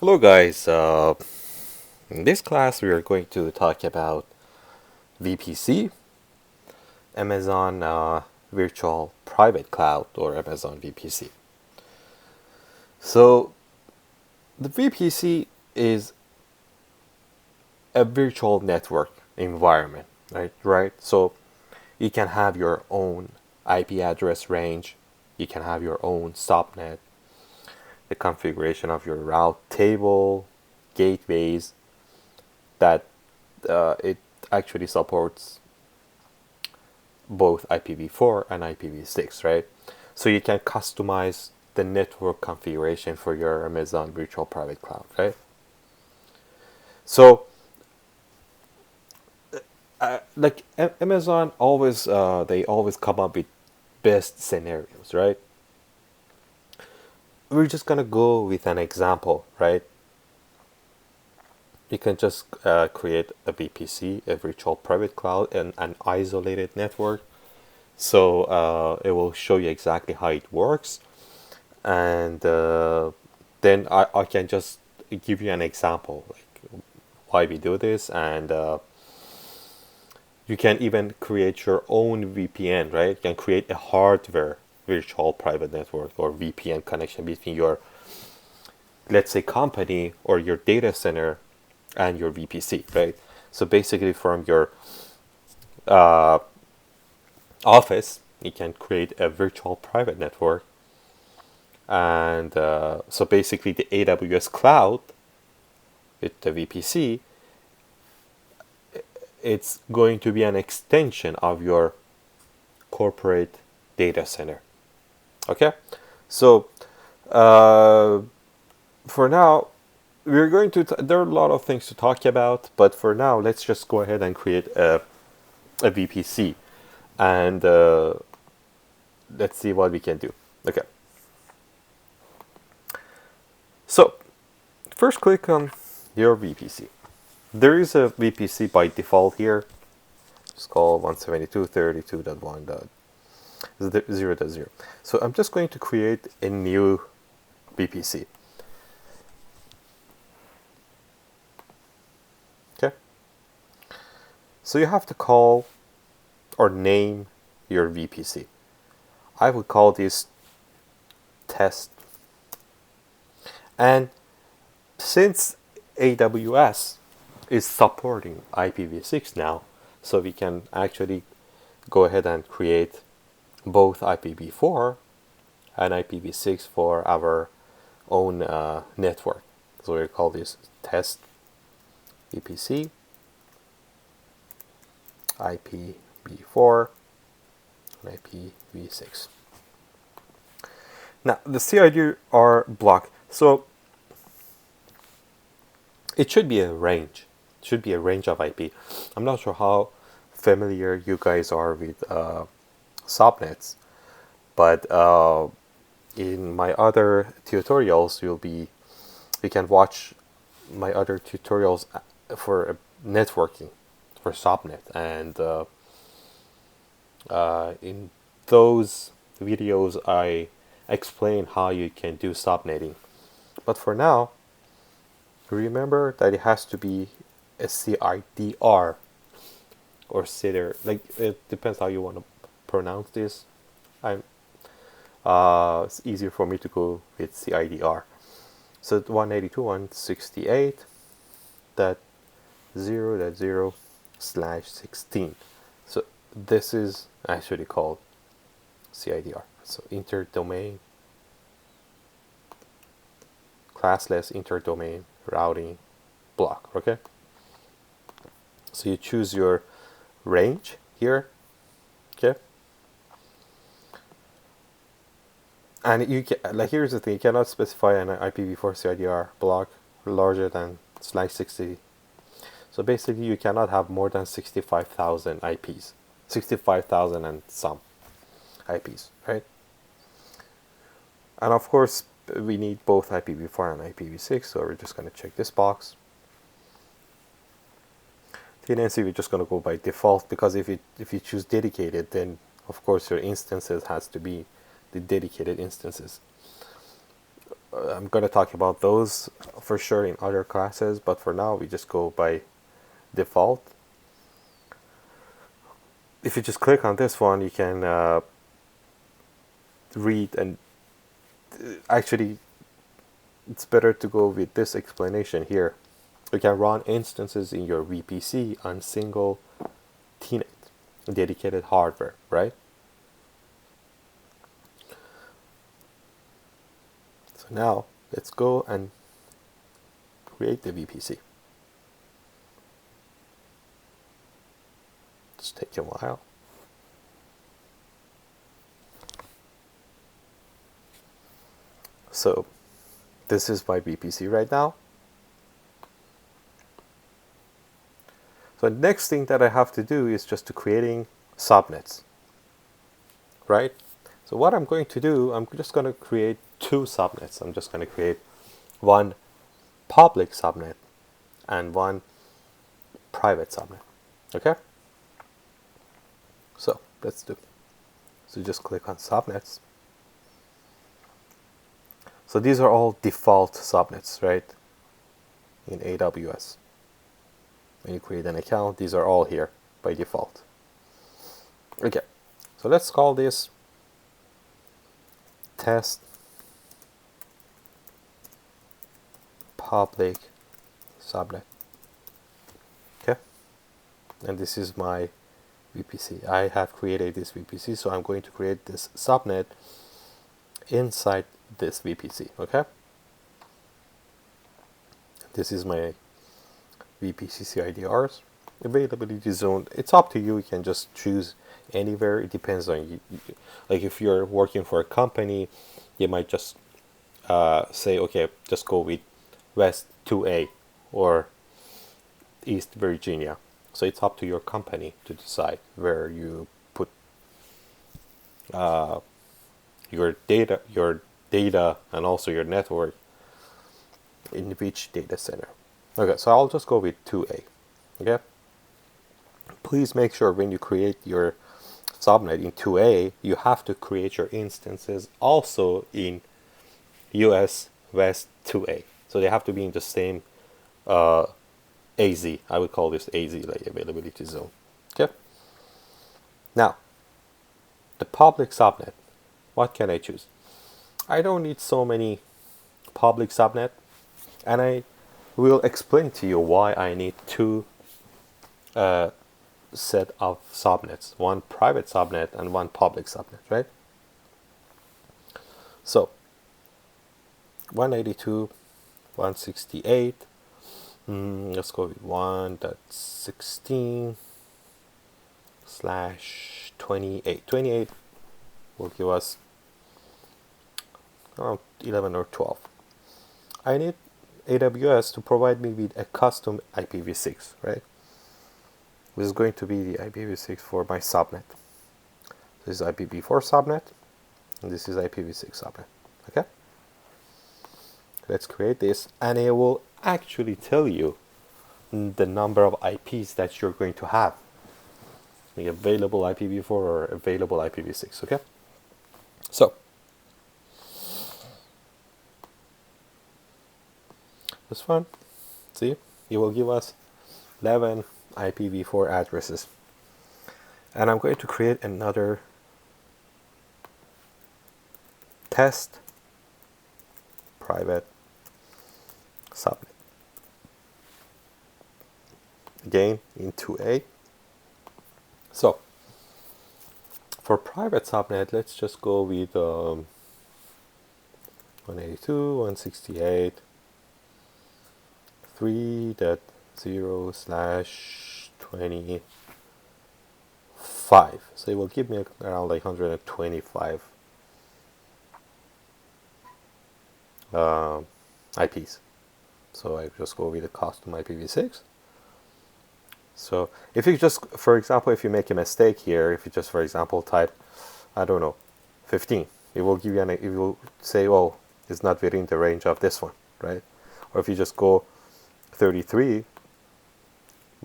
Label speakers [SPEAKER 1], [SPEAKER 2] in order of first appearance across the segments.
[SPEAKER 1] Hello guys, in this class we are going to talk about VPC, Amazon Virtual Private Cloud, or Amazon VPC. So the VPC is a virtual network environment, right? So you can have your own IP address range, you can have your own subnet, the configuration of your route table, gateways, that it actually supports both IPv4 and IPv6, right? So you can customize the network configuration for your Amazon Virtual Private Cloud, right? So, Amazon always, they always come up with best scenarios, right? We're just gonna go with an example, right? You can just create a VPC, a virtual private cloud, and an isolated network. So it will show you exactly how it works, and then I can just give you an example like why we do this, and you can even create your own VPN, right? You can create a hardware virtual private network or VPN connection between your, let's say, company or your data center and your VPC, right? So basically from your uh, office you can create a virtual private network, and so basically the AWS cloud with the VPC, it's going to be an extension of your corporate data center. Okay, so uh, for now we're going to there are a lot of things to talk about, but for now let's just go ahead and create a VPC, and let's see what we can do. Okay, so first click on your VPC. There is a VPC by default here. It's called 172.32.1.0.0. So I'm just going to create a new VPC. Okay. So you have to call or name your VPC. I would call this test. And since AWS is supporting IPv6 now, so we can actually go ahead and create both IPv4 and IPv6 for our own network. So we call this test VPC IPv4 and IPv6. Now the CID are blocked, so it should be a range. It should be a range of IP. I'm not sure how familiar you guys are with subnets, but in my other tutorials, you can watch my other tutorials for networking for subnet, and in those videos I explain how you can do subnetting. But for now, remember that it has to be a CIDR or CIDR. Like, it depends how you want to pronounce this. I'm it's easier for me to go with CIDR. So 192.168 that 0.0/16. So this is actually called CIDR. So interdomain classless interdomain routing block. Okay. So you choose your range here. Okay. And you can, like, here's the thing, you cannot specify an IPv4 CIDR block larger than /60. So basically you cannot have more than 65,000 IPs. 65,000 and some IPs, right? And of course we need both IPv4 and IPv6, so we're just going to check this box. TNC we're just going to go by default, because if you choose dedicated, then of course your instances has to be the dedicated instances. I'm going to talk about those for sure in other classes, but for now we just go by default. If you just click on this one, you can read, and actually it's better to go with this explanation here. You can run instances in your VPC on single TNet, dedicated hardware, right? So now let's go and create the VPC. Just take a while. So this is my VPC right now. So the next thing that I have to do is just to creating subnets, right? So what I'm going to do, I'm just going to create two subnets. I'm just going to create one public subnet and one private subnet, okay? So let's do it. So just click on subnets. So these are all default subnets, right? In AWS. When you create an account, these are all here by default. Okay, so let's call this test public subnet. Okay, and this is my VPC. I have created this VPC, so I'm going to create this subnet inside this VPC. Okay, this is my VPC CIDRs. Availability zone, it's up to you. You can just choose anywhere. It depends on you. Like if you're working for a company, you might just say, okay, just go with West 2A or East Virginia. So it's up to your company to decide where you put your data and also your network in which data center. Okay, so I'll just go with 2A. Okay, please make sure when you create your subnet in 2A, you have to create your instances also in US West 2A. So they have to be in the same AZ. I would call this AZ, like availability zone. Okay. Now, the public subnet. What can I choose? I don't need so many public subnet, and I will explain to you why I need two set of subnets, one private subnet and one public subnet, right? So 192.168, let's go with 1.16/28. 28 will give us around 11 or 12. I need AWS to provide me with a custom IPv6, right? This is going to be the IPv6 for my subnet. This is IPv4 subnet, and this is IPv6 subnet. Okay? Let's create this, and it will actually tell you the number of IPs that you're going to have. The available IPv4 or available IPv6. Okay? So this one, see, it will give us 11 IPv4 addresses, and I'm going to create another test private subnet, again in 2A. So for private subnet, let's just go with 192.168 3.0/25. So it will give me around like 125 IPs. So I just go with the custom IPv6. So if you just, for example, if you make a mistake here, if you just, for example, type, I don't know, 15, it will give you it will say, oh, it's not within the range of this one, right? Or if you just go 33,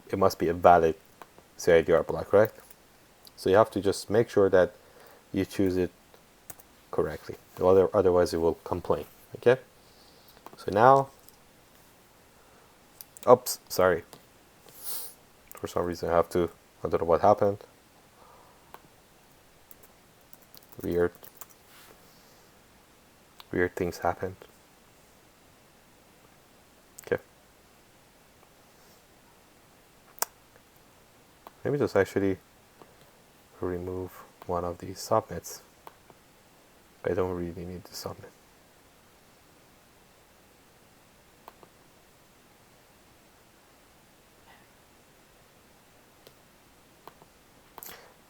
[SPEAKER 1] it must be a valid CIDR block, right? So you have to just make sure that you choose it correctly. Otherwise it will complain, okay? So now, oops, sorry. For some reason I have to, I don't know what happened. Weird things happened. Okay. Let me just actually remove one of these subnets. I don't really need the subnet.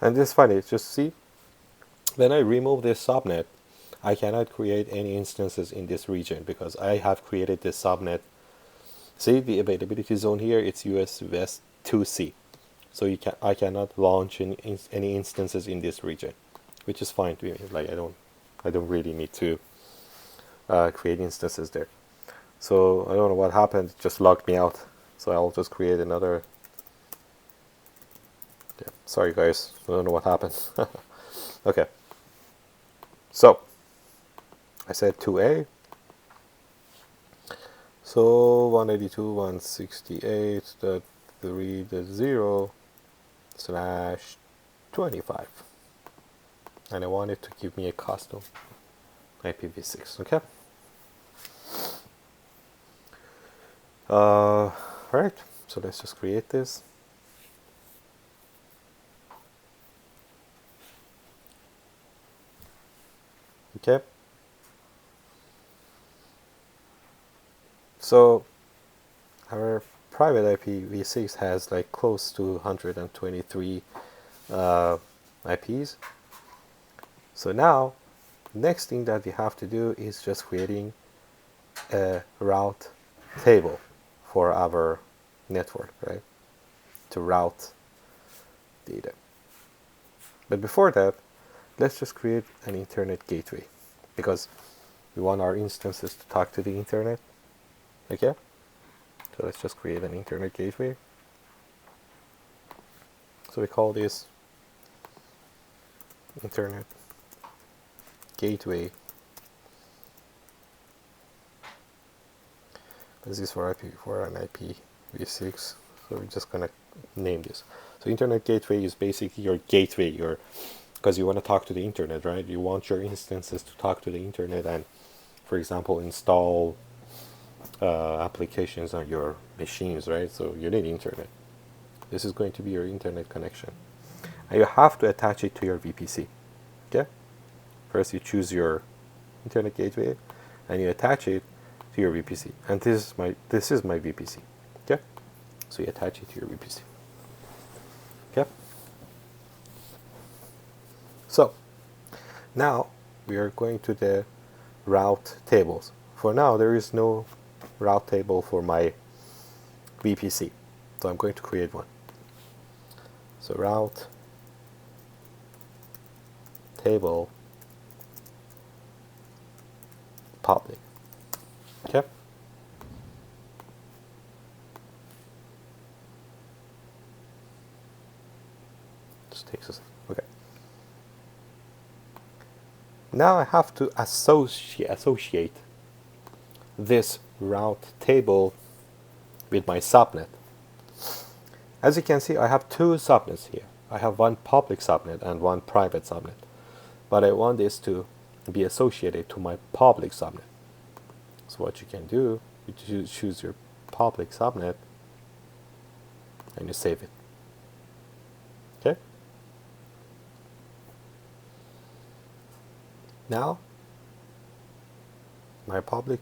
[SPEAKER 1] And it's funny, just see, when I remove this subnet, I cannot create any instances in this region because I have created this subnet. See the availability zone here, it's US West 2C. So I cannot launch any instances in this region, which is fine to me. Like I don't really need to create instances there. So I don't know what happened, it just logged me out. So I'll just create another. Yeah, sorry guys, I don't know what happened. Okay. So I said 2A. So 182.168.3.0/25. And I want it to give me a custom IPv6, okay? Alright, so let's just create this. Okay. So our private IPv6 has like close to 123 IPs. So now, next thing that we have to do is just creating a route table for our network, right? To route data. But before that, let's just create an internet gateway because we want our instances to talk to the internet. Okay? So let's just create an internet gateway. So we call this internet gateway. This is for an IPv6. So we're just gonna name this. So internet gateway is basically your gateway, because you want to talk to the internet, right? You want your instances to talk to the internet and, for example, install applications on your machines, right? So you need internet. This is going to be your internet connection. And you have to attach it to your VPC. Okay? First you choose your internet gateway and you attach it to your VPC. And this is my VPC. Okay? So you attach it to your VPC. Okay? So now we are going to the route tables. For now there is no route table for my VPC. So I'm going to create one. So route table public. Okay. Just takes a second. Okay. Now I have to associate this route table with my subnet. As you can see, I have two subnets here. I have one public subnet and one private subnet. But I want this to be associated to my public subnet. So what you can do, you choose your public subnet and you save it. Okay? Now, my public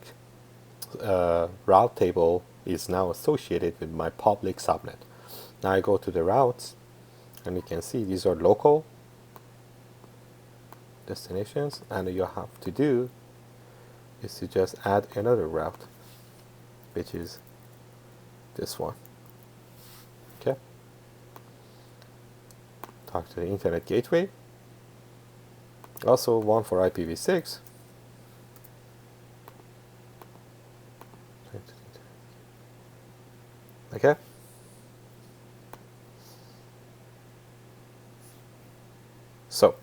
[SPEAKER 1] route table is now associated with my public subnet. Now I go to the routes and you can see these are local destinations, and all you have to do is to just add another route, which is this one. Okay. Talk to the internet gateway. Also one for IPv6. Okay. So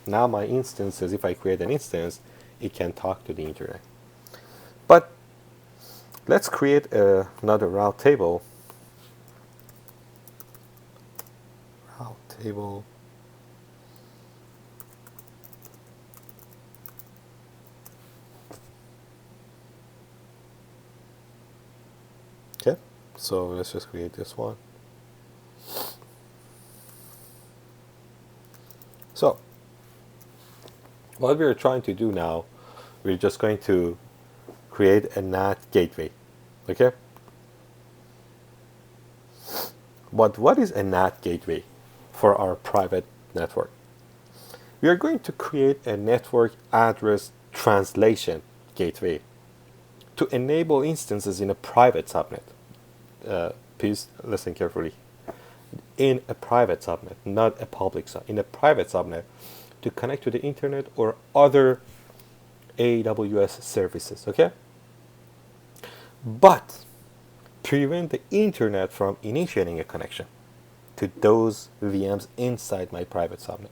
[SPEAKER 1] now my instances, if I create an instance, it can talk to the internet. But Let's create another route table. Route table. Okay, so let's just create this one. So what we're trying to do now, we're just going to create a NAT gateway. Okay? But what is a NAT gateway for our private network? We are going to create a network address translation gateway to enable instances in a private subnet. Please listen carefully. In a private subnet, not a public subnet. In a private subnet, to connect to the internet or other AWS services. Okay? But prevent the internet from initiating a connection to those VMs inside my private subnet.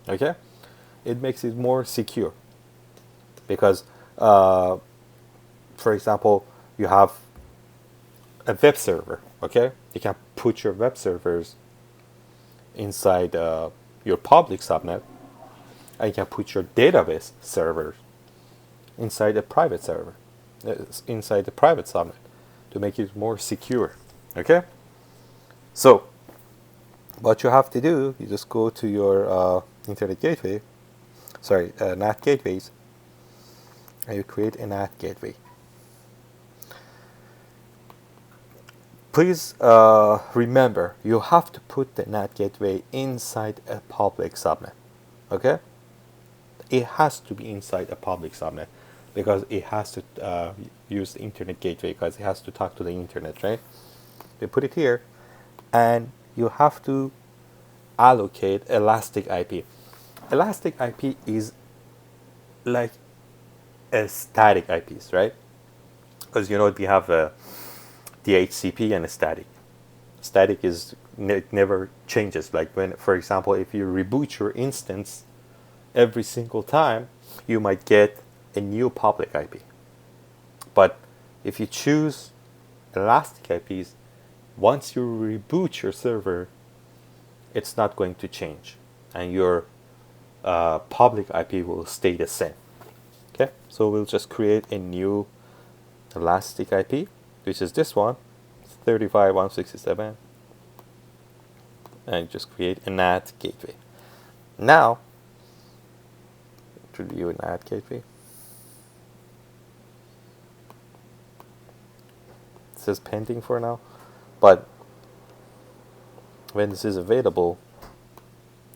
[SPEAKER 1] Okay? It makes it more secure because, for example, you have a web server. Okay? You can put your web servers inside your public subnet, and you can put your database servers inside a private server, inside the private subnet, to make it more secure. Okay? So what you have to do, you just go to your internet gateway, NAT gateways, and you create a NAT gateway. Please remember, you have to put the NAT gateway inside a public subnet. Okay? It has to be inside a public subnet because it has to use the internet gateway because it has to talk to the internet, right? You put it here, and you have to allocate elastic IP. Elastic IP is like a static IPs, right? Because you know we have DHCP and a static. Static is it never changes. Like when, for example, if you reboot your instance every single time, you might get a new public IP. But if you choose elastic IPs, once you reboot your server, it's not going to change, and your public IP will stay the same. Okay, so we'll just create a new elastic IP, which is this one, 35.167, and just create a NAT gateway. Now, to view a NAT gateway, it says pending for now, but when this is available,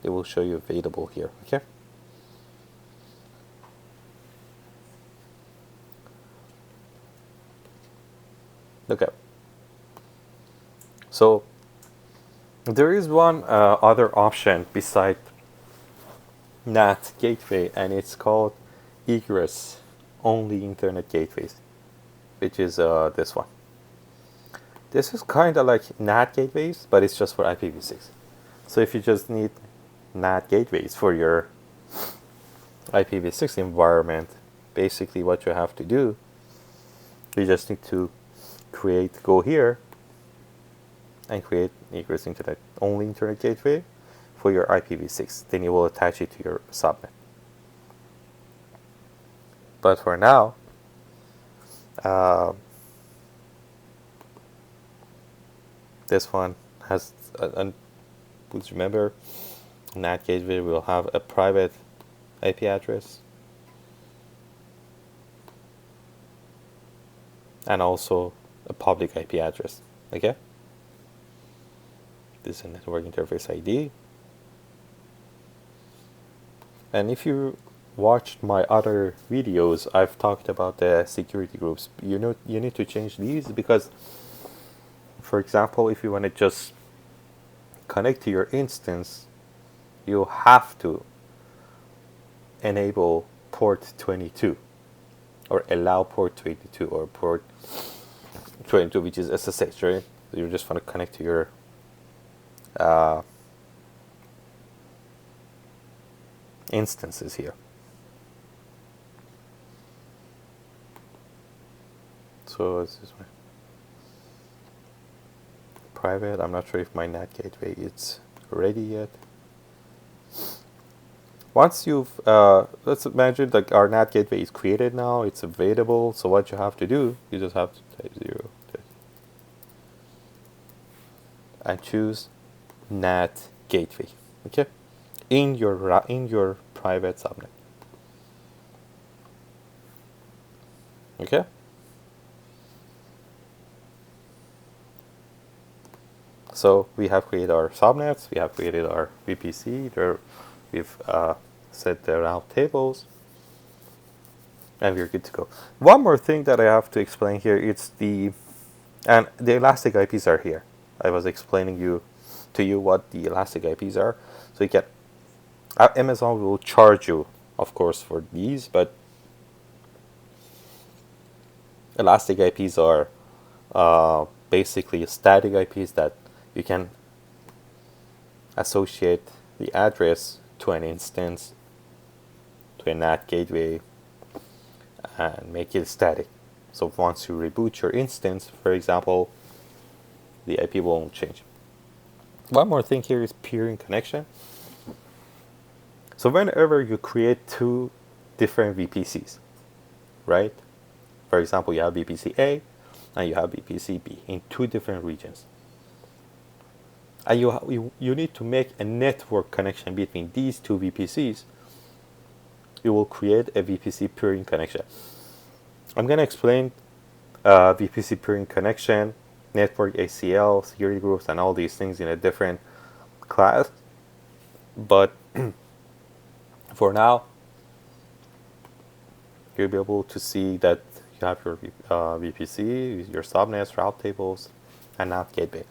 [SPEAKER 1] it will show you available here. Okay. Okay. So there is one other option beside NAT gateway, and it's called Egress only internet gateways, which is this one. This is kind of like NAT gateways, but it's just for IPv6. So if you just need NAT gateways for your IPv6 environment, basically what you have to do, you just need to go here and create Egress only internet gateway for your IPv6. Then you will attach it to your subnet. But for now, this one has, please remember, NAT gateway will have a private IP address and also a public IP address. Okay? This is a network interface ID. And if you watched my other videos, I've talked about the security groups. You need to change these because, for example, if you want to just connect to your instance, you have to enable port 22 or allow port 22 or port 22, which is SSH, right? So you just want to connect to your instances here. So So this is my private. I'm not sure if my NAT gateway is ready yet. Once you've, let's imagine like our NAT gateway is created now, it's available. So what you have to do, you just have to type 0 and choose NAT gateway, okay, in your private subnet, okay. So we have created our subnets, we have created our VPC, we've set the route tables, and we're good to go. One more thing that I have to explain here, and the elastic IPs are here. I was explaining to you what the elastic IPs are. So you can, Amazon will charge you, of course, for these, but elastic IPs are basically static IPs that you can associate the address to an instance, to a NAT gateway, and make it static. So once you reboot your instance, for example, the IP won't change. One more thing here is peering connection. So whenever you create two different VPCs, right? For example, you have VPC A and you have VPC B in two different regions. And you need to make a network connection between these two VPCs. You will create a VPC peering connection. I'm going to explain VPC peering connection, network ACL, security groups, and all these things in a different class. But for now, you'll be able to see that you have your VPC, your subnets, route tables, and NAT gateway.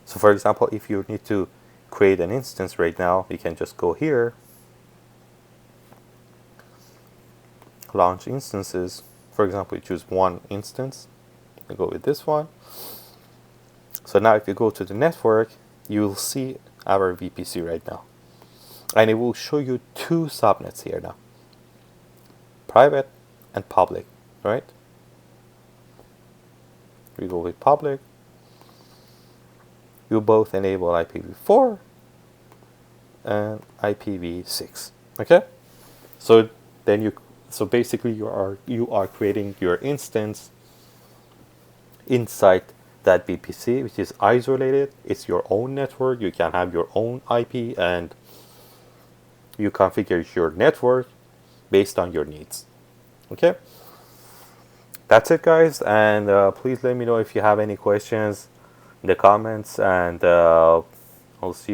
[SPEAKER 1] So for example, if you need to create an instance right now, you can just go here, launch instances. For example, you choose one instance, you go with this one. So now if you go to the network, you will see our VPC right now. And it will show you two subnets here now, private and public, right? We go with public. You both enable IPv4 and IPv6, okay? So then basically you are creating your instance inside that VPC, which is isolated. It's your own network. You can have your own IP, and you configure your network based on your needs. Okay, that's it, guys. And please let me know if you have any questions in the comments, and I'll see you